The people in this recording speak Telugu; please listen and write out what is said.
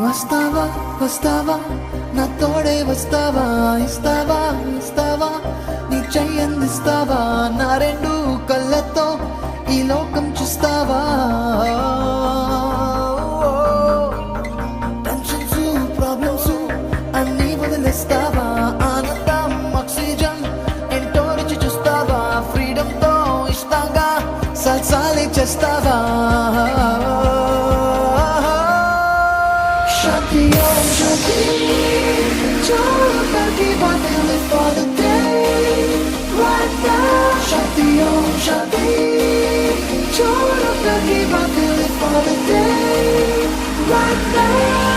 వస్తావా వస్తావా నా తోడే వస్తావా ఇస్తావా ఇస్తావా నీ చెయ్యందిస్తావా నా రెండు కళ్ళతో ఈ లోకం చూస్తావా టెన్షన్స్ ప్రాబ్లమ్స్ అన్నీ వదిలేస్తావా ఆనందం ఆక్సిజన్ ఎంతో రుచి చూస్తావా ఫ్రీడమ్తో ఇష్టంగా సల్సాలే చేస్తావా Shanti Om Shanti Chorapati Bhakti live for the day right now Shanti Om Shanti Chorapati Bhakti live for the day right now